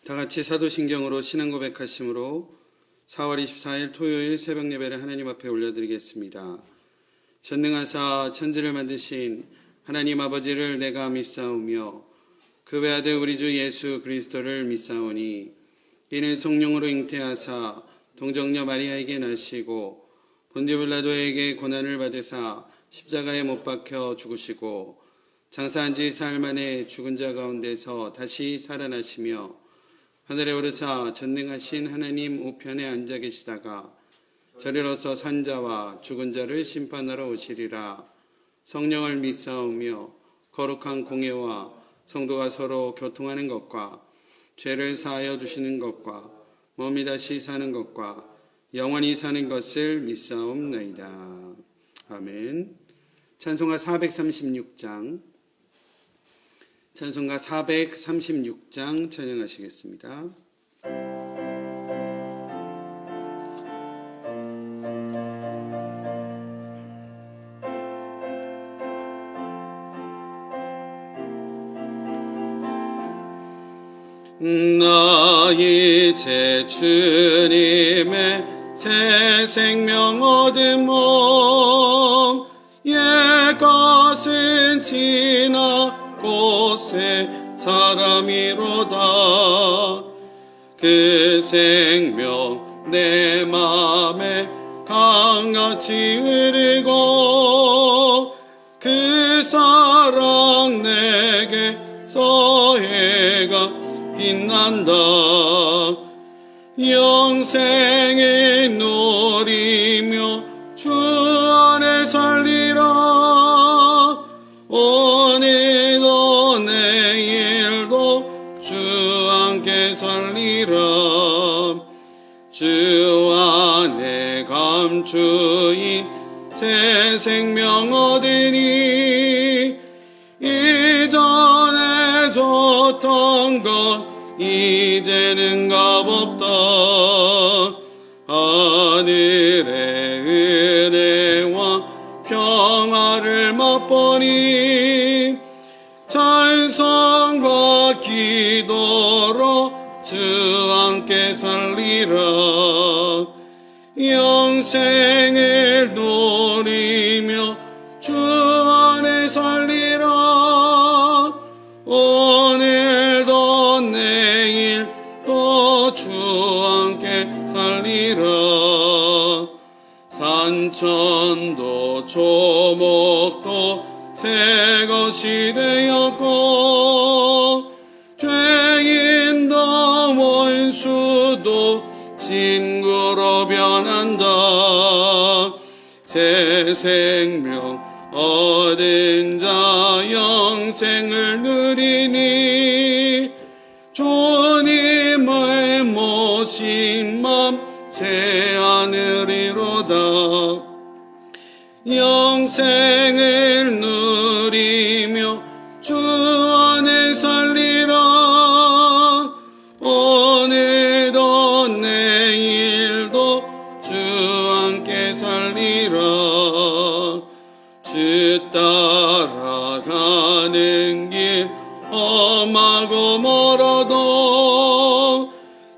다 같이 사도신경으로 신앙 고백하심으로 4월 24일 토요일 새벽 예배를 하나님 앞에 올려드리겠습니다. 전능하사 천지를 만드신 하나님 아버지를 내가 믿사오며 그 외아들 우리 주 예수 그리스도를 믿사오니 이는 성령으로 잉태하사 동정녀 마리아에게 나시고 본디오 빌라도에게 고난을 받으사 십자가에 못 박혀 죽으시고 장사한 지 사흘 만에 죽은 자 가운데서 다시 살아나시며 하늘에 오르사 전능하신 하나님 우편에 앉아 계시다가 저리로서 산자와 죽은 자를 심판하러 오시리라. 성령을 믿사오며 거룩한 공예와 성도가 서로 교통하는 것과 죄를 사하여 주시는 것과 몸이 다시 사는 것과 영원히 사는 것을 믿사옵나이다. 아멘. 찬송가 436장 찬송가 436장 찬양하시겠습니다. 나 이제 주님의 새 생명 얻은 몸 옛것은 지나 곳에 사람이로다. 그 생명 내 맘에 강같이 흐르고 그 사랑 내게서 해가 빛난다. 영생을 누리며 주 안에 살리라. 오늘도 내일도 주 함께 살리라. 주 안에 감추인 새 생명 얻으니 이전에 줬던 것 이제는 값없다. 하늘의 은혜와 평화를 맛보니 찬송과 기도로 주 함께 살리라. 영생을 누리며 주 안에 살리라. 오늘도 내일도 주 함께 살리라. 산천도 조목도 새 것이 되었고 죄인도 원수도 친구로 변한다. 새 생명 얻은 자 영생을 누리니 주님을 모신 맘 새 하늘이로다. 영생을 누리며 주 안에 살리라. 오늘도 내일도 주 함께 살리라. 주 따라가는 길 험하고 멀어도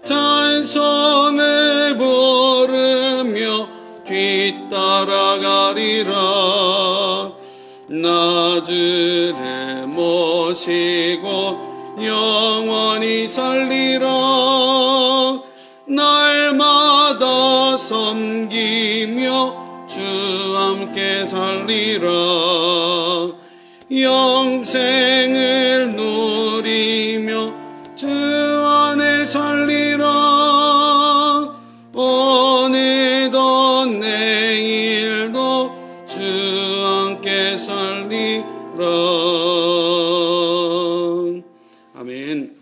찬송을 부르며 뒤따라가리라. 나 주를 모시고 영원히 살리라. 날마다 섬기며 주 함께 살리라. 영생을 누리며 주 안에 살리라. 오늘도 내일도 주 함께 살리라. 아멘.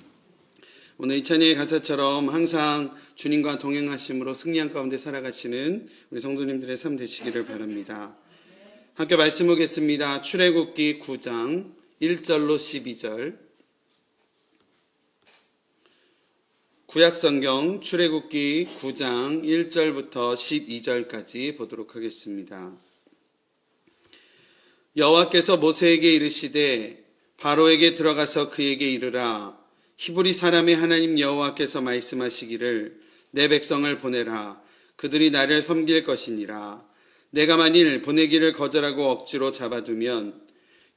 오늘 이 찬양의 가사처럼 항상 주님과 동행하심으로 승리한 가운데 살아가시는 우리 성도님들의 삶 되시기를 바랍니다. 함께 말씀 보겠습니다. 출애굽기 9장 1절로 12절. 구약성경 출애굽기 9장 1절부터 12절까지 보도록 하겠습니다. 여호와께서 모세에게 이르시되 바로에게 들어가서 그에게 이르라. 히브리 사람의 하나님 여호와께서 말씀하시기를 내 백성을 보내라. 그들이 나를 섬길 것이니라. 내가 만일 보내기를 거절하고 억지로 잡아두면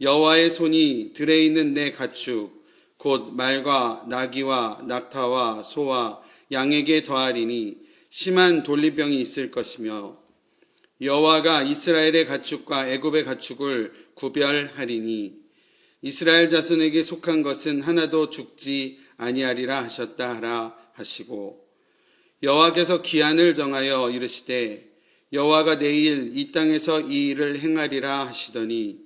여호와의 손이 들에 있는 내 가축 곧 말과 나귀와 낙타와 소와 양에게 더하리니 심한 돌리병이 있을 것이며 여호와가 이스라엘의 가축과 애굽의 가축을 구별하리니 이스라엘 자손에게 속한 것은 하나도 죽지 아니하리라 하셨다 하라 하시고 여호와께서 기한을 정하여 이르시되 여호와가 내일 이 땅에서 이 일을 행하리라 하시더니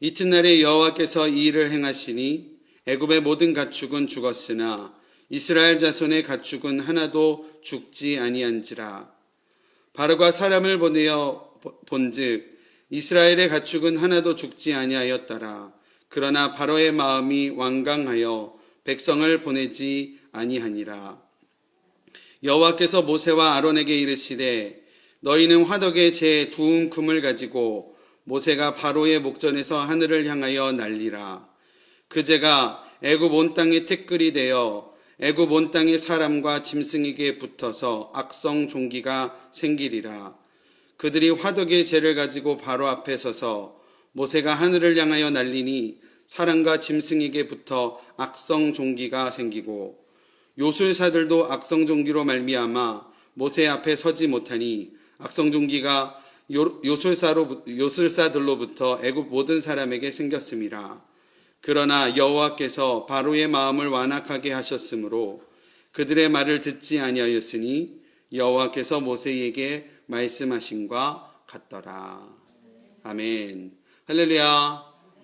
이튿날에 여호와께서 이 일을 행하시니 애굽의 모든 가축은 죽었으나 이스라엘 자손의 가축은 하나도 죽지 아니한지라. 바로가 사람을 보내어 본즉 이스라엘의 가축은 하나도 죽지 아니하였더라. 그러나 바로의 마음이 완강하여 백성을 보내지 아니하니라. 여호와께서 모세와 아론에게 이르시되 너희는 화덕에 제 두 움큼을 가지고 모세가 바로의 목전에서 하늘을 향하여 날리라. 그 재가 애굽 온 땅의 티끌이 되어 애굽 온 땅의 사람과 짐승에게 붙어서 악성 종기가 생기리라. 그들이 화덕의 재를 가지고 바로 앞에 서서 모세가 하늘을 향하여 날리니 사람과 짐승에게 붙어 악성 종기가 생기고 요술사들도 악성 종기로 말미암아 모세 앞에 서지 못하니 악성 종기가 요술사들로부터 애굽 모든 사람에게 생겼음이라. 그러나 여호와께서 바로의 마음을 완악하게 하셨으므로 그들의 말을 듣지 아니하였으니 여호와께서 모세에게 말씀하신과 같더라. 아멘. 할렐루야.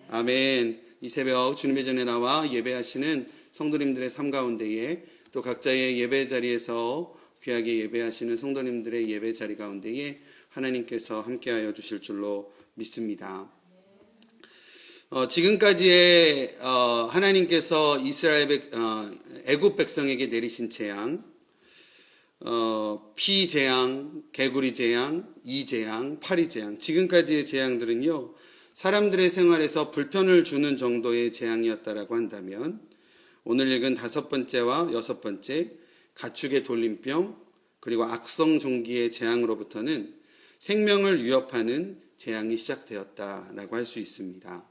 아멘. 이 새벽 주님의 전에 나와 예배하시는 성도님들의 삶 가운데에 또 각자의 예배 자리에서 귀하게 예배하시는 성도님들의 예배 자리 가운데에 하나님께서 함께하여 주실 줄로 믿습니다. 지금까지의 하나님께서 애굽 백성에게 내리신 재앙, 피 재앙, 개구리 재앙, 이 재앙, 파리 재앙, 지금까지의 재앙들은요 사람들의 생활에서 불편을 주는 정도의 재앙이었다라고 한다면 오늘 읽은 5번째와 6번째 가축의 돌림병 그리고 악성 종기의 재앙으로부터는 생명을 위협하는 재앙이 시작되었다라고 할 수 있습니다.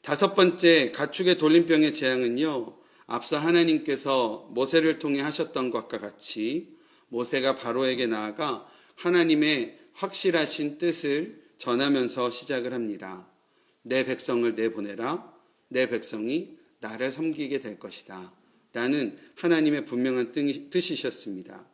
5번째 가축의 돌림병의 재앙은요 앞서 하나님께서 모세를 통해 하셨던 것과 같이 모세가 바로에게 나아가 하나님의 확실하신 뜻을 전하면서 시작을 합니다. 내 백성을 내보내라. 내 백성이 나를 섬기게 될 것이다 라는 하나님의 분명한 뜻이셨습니다.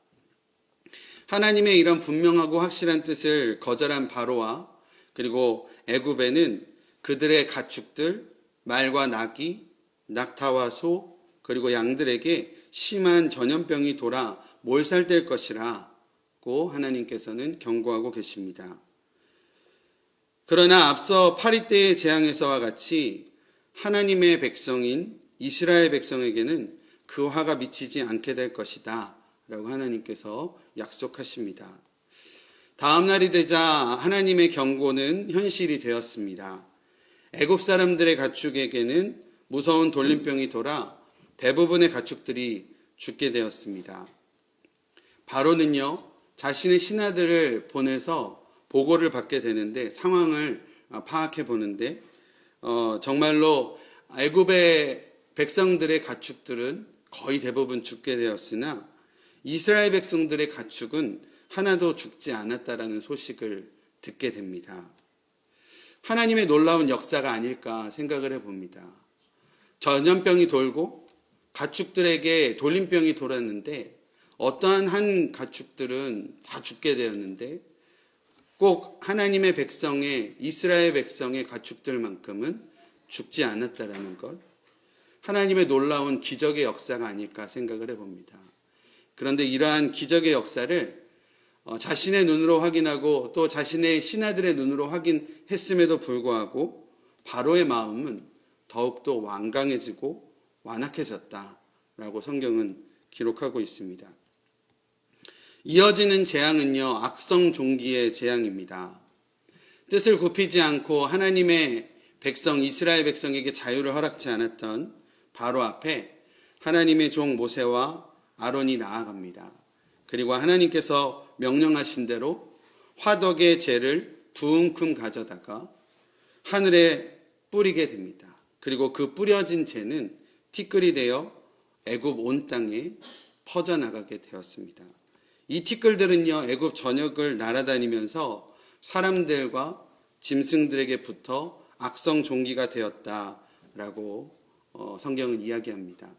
하나님의 이런 분명하고 확실한 뜻을 거절한 바로와 그리고 애굽에는 그들의 가축들, 말과 나귀, 낙타와 소, 그리고 양들에게 심한 전염병이 돌아 몰살될 것이라고 하나님께서는 경고하고 계십니다. 그러나 앞서 파리 때의 재앙에서와 같이 하나님의 백성인 이스라엘 백성에게는 그 화가 미치지 않게 될 것이다 라고 하나님께서 약속하십니다. 다음 날이 되자 하나님의 경고는 현실이 되었습니다. 애굽 사람들의 가축에게는 무서운 돌림병이 돌아 대부분의 가축들이 죽게 되었습니다. 바로는요 자신의 신하들을 보내서 보고를 받게 되는데 상황을 파악해 보는데 정말로 애굽의 백성들의 가축들은 거의 대부분 죽게 되었으나 이스라엘 백성들의 가축은 하나도 죽지 않았다라는 소식을 듣게 됩니다. 하나님의 놀라운 역사가 아닐까 생각을 해봅니다. 전염병이 돌고 가축들에게 돌림병이 돌았는데 어떠한 한 가축들은 다 죽게 되었는데 꼭 하나님의 백성의 이스라엘 백성의 가축들만큼은 죽지 않았다라는 것, 하나님의 놀라운 기적의 역사가 아닐까 생각을 해봅니다. 그런데 이러한 기적의 역사를 자신의 눈으로 확인하고 또 자신의 신하들의 눈으로 확인했음에도 불구하고 바로의 마음은 더욱더 완강해지고 완악해졌다라고 성경은 기록하고 있습니다. 이어지는 재앙은요, 악성 종기의 재앙입니다. 뜻을 굽히지 않고 하나님의 백성, 이스라엘 백성에게 자유를 허락지 않았던 바로 앞에 하나님의 종 모세와 아론이 나아갑니다. 그리고 하나님께서 명령하신 대로 화덕의 재를 두 움큼 가져다가 하늘에 뿌리게 됩니다. 그리고 그 뿌려진 재는 티끌이 되어 애굽 온 땅에 퍼져나가게 되었습니다. 이 티끌들은요, 애굽 전역을 날아다니면서 사람들과 짐승들에게 붙어 악성 종기가 되었다라고 성경은 이야기합니다.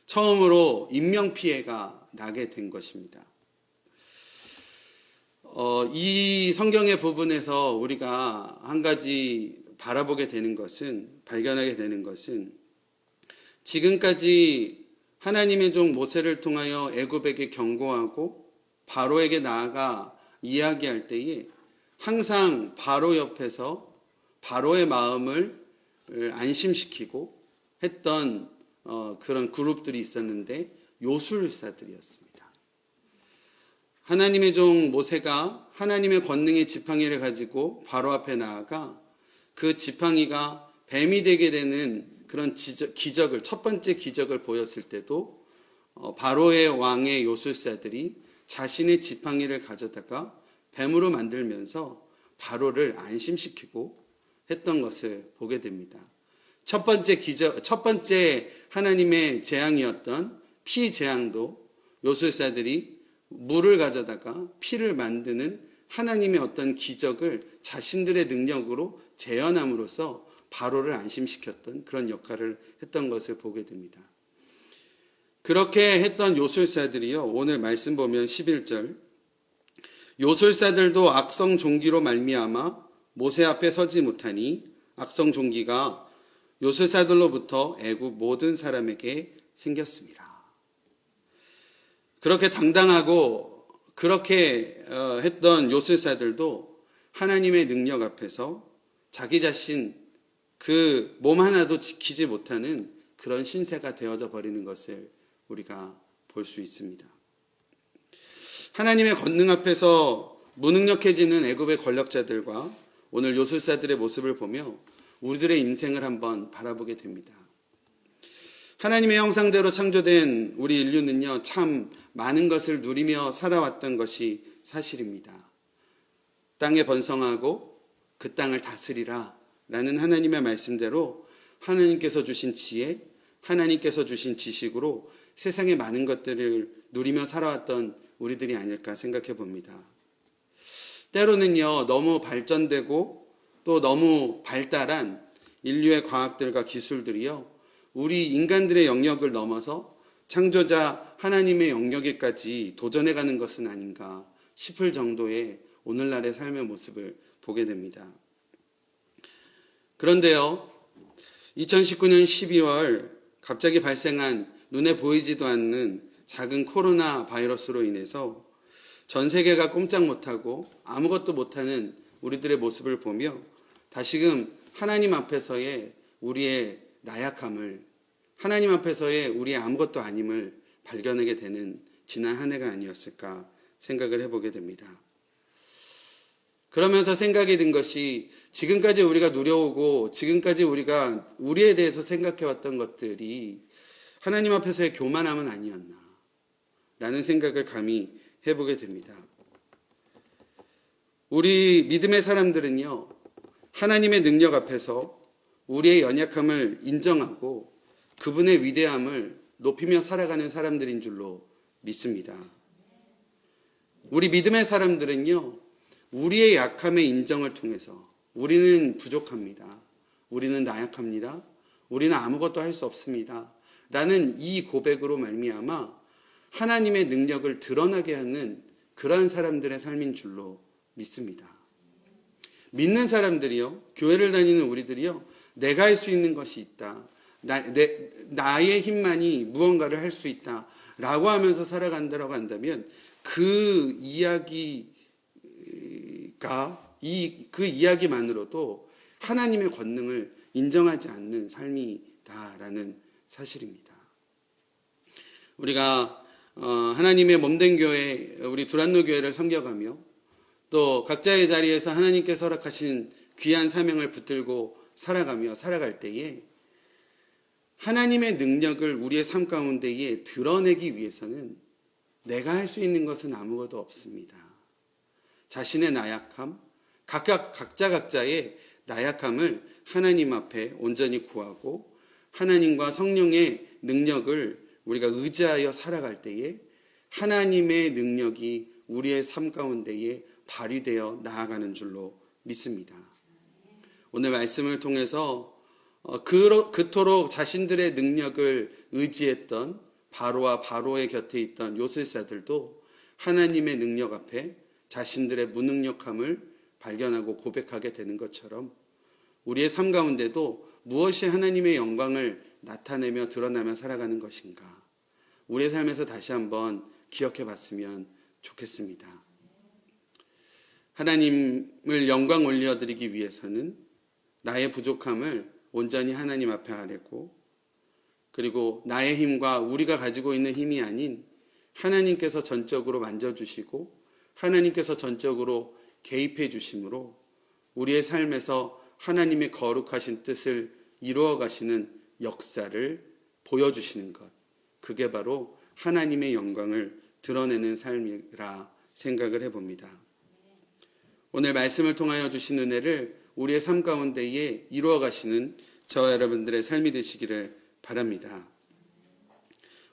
처음으로 인명피해가 나게 된 것입니다. 이 성경의 부분에서 우리가 한 가지 발견하게 되는 것은 지금까지 하나님의 종 모세를 통하여 애굽에게 경고하고 바로에게 나아가 이야기할 때에 항상 바로 옆에서 바로의 마음을 안심시키고 했던 그런 그룹들이 있었는데 요술사들이었습니다. 하나님의 종 모세가 하나님의 권능의 지팡이를 가지고 바로 앞에 나아가 그 지팡이가 뱀이 되게 되는 그런 기적을, 첫 번째 기적을 보였을 때도 바로의 왕의 요술사들이 자신의 지팡이를 가져다가 뱀으로 만들면서 바로를 안심시키고 했던 것을 보게 됩니다. 첫 번째 하나님의 재앙이었던 피 재앙도 요술사들이 물을 가져다가 피를 만드는 하나님의 어떤 기적을 자신들의 능력으로 재현함으로써 바로를 안심시켰던 그런 역할을 했던 것을 보게 됩니다. 그렇게 했던 요술사들이요, 오늘 말씀 보면 11절, 요술사들도 악성 종기로 말미암아 모세 앞에 서지 못하니 악성 종기가 요술사들로부터 애굽 모든 사람에게 생겼습니다. 그렇게 당당하고 그렇게 했던 요술사들도 하나님의 능력 앞에서 자기 자신 그 몸 하나도 지키지 못하는 그런 신세가 되어져 버리는 것을 우리가 볼 수 있습니다. 하나님의 권능 앞에서 무능력해지는 애굽의 권력자들과 오늘 요술사들의 모습을 보며 우리들의 인생을 한번 바라보게 됩니다. 하나님의 형상대로 창조된 우리 인류는요, 참 많은 것을 누리며 살아왔던 것이 사실입니다. 땅에 번성하고 그 땅을 다스리라 라는 하나님의 말씀대로 하나님께서 주신 지혜, 하나님께서 주신 지식으로 세상의 많은 것들을 누리며 살아왔던 우리들이 아닐까 생각해 봅니다. 때로는요, 너무 발전되고 또 너무 발달한 인류의 과학들과 기술들이요, 우리 인간들의 영역을 넘어서 창조자 하나님의 영역에까지 도전해가는 것은 아닌가 싶을 정도의 오늘날의 삶의 모습을 보게 됩니다. 그런데요, 2019년 12월 갑자기 발생한 눈에 보이지도 않는 작은 코로나 바이러스로 인해서 전 세계가 꼼짝 못하고 아무것도 못하는 우리들의 모습을 보며 다시금 하나님 앞에서의 우리의 나약함을, 하나님 앞에서의 우리의 아무것도 아님을 발견하게 되는 지난 한 해가 아니었을까 생각을 해보게 됩니다. 그러면서 생각이 든 것이 지금까지 우리가 누려오고 지금까지 우리가 우리에 대해서 생각해왔던 것들이 하나님 앞에서의 교만함은 아니었나 라는 생각을 감히 해보게 됩니다. 우리 믿음의 사람들은요, 하나님의 능력 앞에서 우리의 연약함을 인정하고 그분의 위대함을 높이며 살아가는 사람들인 줄로 믿습니다. 우리 믿음의 사람들은요, 우리의 약함의 인정을 통해서 우리는 부족합니다. 우리는 나약합니다. 우리는 아무것도 할 수 없습니다. 라는 이 고백으로 말미암아 하나님의 능력을 드러나게 하는 그러한 사람들의 삶인 줄로 믿습니다. 믿는 사람들이요, 교회를 다니는 우리들이요, 내가 할 수 있는 것이 있다. 나의 힘만이 무언가를 할 수 있다. 라고 하면서 살아간다고 한다면 그 이야기만으로도 하나님의 권능을 인정하지 않는 삶이다라는 사실입니다. 우리가 하나님의 몸된 교회, 우리 두란노 교회를 섬겨가며 또 각자의 자리에서 하나님께서 허락하신 귀한 사명을 붙들고 살아가며 살아갈 때에 하나님의 능력을 우리의 삶 가운데에 드러내기 위해서는 내가 할 수 있는 것은 아무것도 없습니다. 자신의 나약함, 각자의 나약함을 하나님 앞에 온전히 구하고 하나님과 성령의 능력을 우리가 의지하여 살아갈 때에 하나님의 능력이 우리의 삶 가운데에 발휘되어 나아가는 줄로 믿습니다. 오늘 말씀을 통해서 그토록 자신들의 능력을 의지했던 바로와 바로의 곁에 있던 요술사들도 하나님의 능력 앞에 자신들의 무능력함을 발견하고 고백하게 되는 것처럼 우리의 삶 가운데도 무엇이 하나님의 영광을 나타내며 드러나며 살아가는 것인가, 우리의 삶에서 다시 한번 기억해 봤으면 좋겠습니다. 하나님을 영광 올려드리기 위해서는 나의 부족함을 온전히 하나님 앞에 아뢰고, 그리고 나의 힘과 우리가 가지고 있는 힘이 아닌 하나님께서 전적으로 만져주시고 하나님께서 전적으로 개입해 주심으로 우리의 삶에서 하나님의 거룩하신 뜻을 이루어 가시는 역사를 보여주시는 것, 그게 바로 하나님의 영광을 드러내는 삶이라 생각을 해봅니다. 오늘 말씀을 통하여 주신 은혜를 우리의 삶 가운데에 이루어 가시는 저와 여러분들의 삶이 되시기를 바랍니다.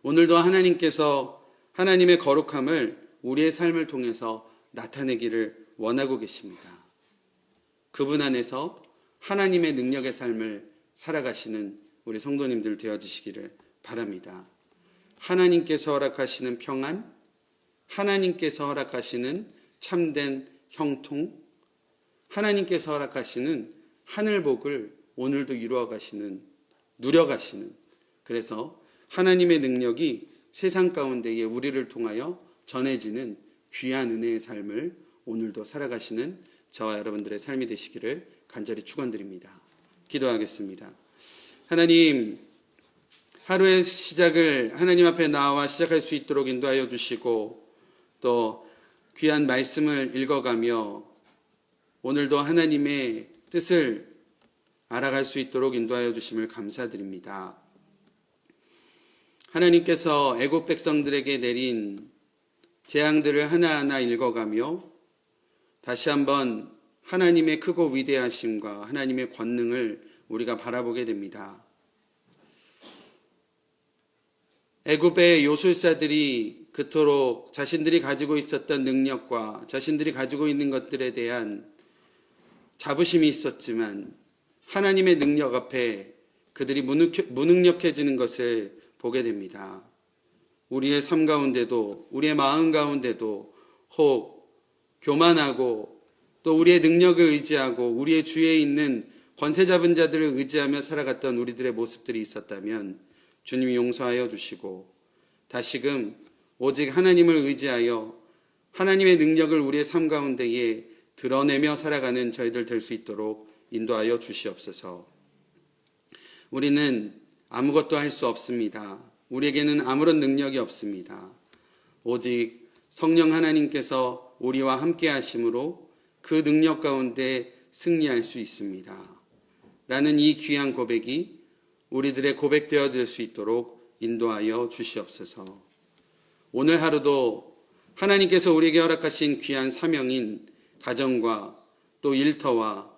오늘도 하나님께서 하나님의 거룩함을 우리의 삶을 통해서 나타내기를 원하고 계십니다. 그분 안에서 하나님의 능력의 삶을 살아가시는 우리 성도님들 되어주시기를 바랍니다. 하나님께서 허락하시는 평안, 하나님께서 허락하시는 참된 형통, 하나님께서 허락하시는 하늘복을 오늘도 이루어가시는, 누려가시는, 그래서 하나님의 능력이 세상 가운데에 우리를 통하여 전해지는 귀한 은혜의 삶을 오늘도 살아가시는 저와 여러분들의 삶이 되시기를 간절히 축원드립니다. 기도하겠습니다. 하나님, 하루의 시작을 하나님 앞에 나와 시작할 수 있도록 인도하여 주시고, 또 귀한 말씀을 읽어가며 오늘도 하나님의 뜻을 알아갈 수 있도록 인도하여 주심을 감사드립니다. 하나님께서 애국 백성들에게 내린 재앙들을 하나하나 읽어가며 다시 한번 하나님의 크고 위대하심과 하나님의 권능을 우리가 바라보게 됩니다. 애굽의 요술사들이 그토록 자신들이 가지고 있었던 능력과 자신들이 가지고 있는 것들에 대한 자부심이 있었지만 하나님의 능력 앞에 그들이 무능력해지는 것을 보게 됩니다. 우리의 삶 가운데도, 우리의 마음 가운데도 혹 교만하고 또 우리의 능력을 의지하고 우리의 주위에 있는 권세 잡은 자들을 의지하며 살아갔던 우리들의 모습들이 있었다면 주님이 용서하여 주시고 다시금 오직 하나님을 의지하여 하나님의 능력을 우리의 삶 가운데에 드러내며 살아가는 저희들 될 수 있도록 인도하여 주시옵소서. 우리는 아무것도 할 수 없습니다. 우리에게는 아무런 능력이 없습니다. 오직 성령 하나님께서 우리와 함께 하심으로 그 능력 가운데 승리할 수 있습니다. 라는 이 귀한 고백이 우리들의 고백되어질 수 있도록 인도하여 주시옵소서. 오늘 하루도 하나님께서 우리에게 허락하신 귀한 사명인 가정과 또 일터와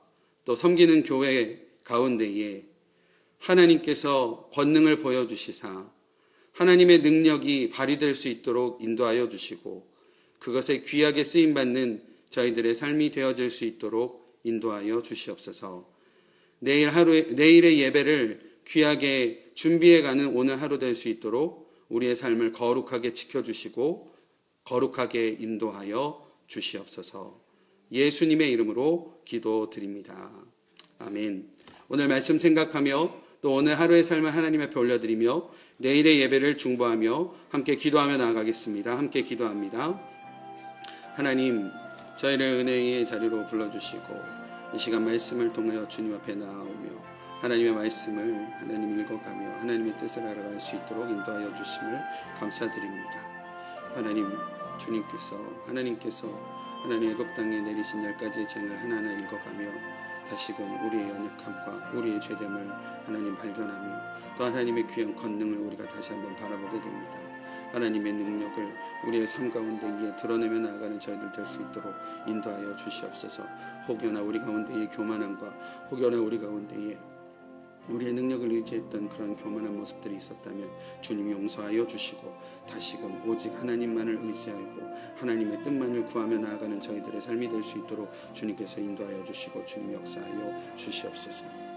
또 섬기는 교회 가운데에 하나님께서 권능을 보여주시사 하나님의 능력이 발휘될 수 있도록 인도하여 주시고 그것에 귀하게 쓰임받는 저희들의 삶이 되어질 수 있도록 인도하여 주시옵소서. 내일의 예배를 귀하게 준비해가는 오늘 하루 될 수 있도록 우리의 삶을 거룩하게 지켜주시고 거룩하게 인도하여 주시옵소서. 예수님의 이름으로 기도드립니다. 아멘. 오늘 말씀 생각하며 또 오늘 하루의 삶을 하나님 앞에 올려드리며 내일의 예배를 중보하며 함께 기도하며 나아가겠습니다. 함께 기도합니다. 하나님, 저희를 은혜의 자리로 불러주시고 이 시간 말씀을 통하여 주님 앞에 나아오며 하나님의 말씀을 하나님 읽어가며 하나님의 뜻을 알아갈 수 있도록 인도하여 주심을 감사드립니다. 하나님, 하나님께서 하나님 애굽 땅에 내리신 10가지의 재앙을 하나하나 읽어가며 다시금 우리의 연약함과 우리의 죄됨을 하나님 발견하며 또 하나님의 귀한 권능을 우리가 다시 한번 바라보게 됩니다. 하나님의 능력을 우리의 삶 가운데 이에 드러내며 나아가는 저희들 될 수 있도록 인도하여 주시옵소서. 혹여나 우리 가운데의 교만함과 혹여나 우리 가운데에 우리의 능력을 의지했던 그런 교만한 모습들이 있었다면 주님이 용서하여 주시고 다시금 오직 하나님만을 의지하고 하나님의 뜻만을 구하며 나아가는 저희들의 삶이 될 수 있도록 주님께서 인도하여 주시고 주님 역사하여 주시옵소서.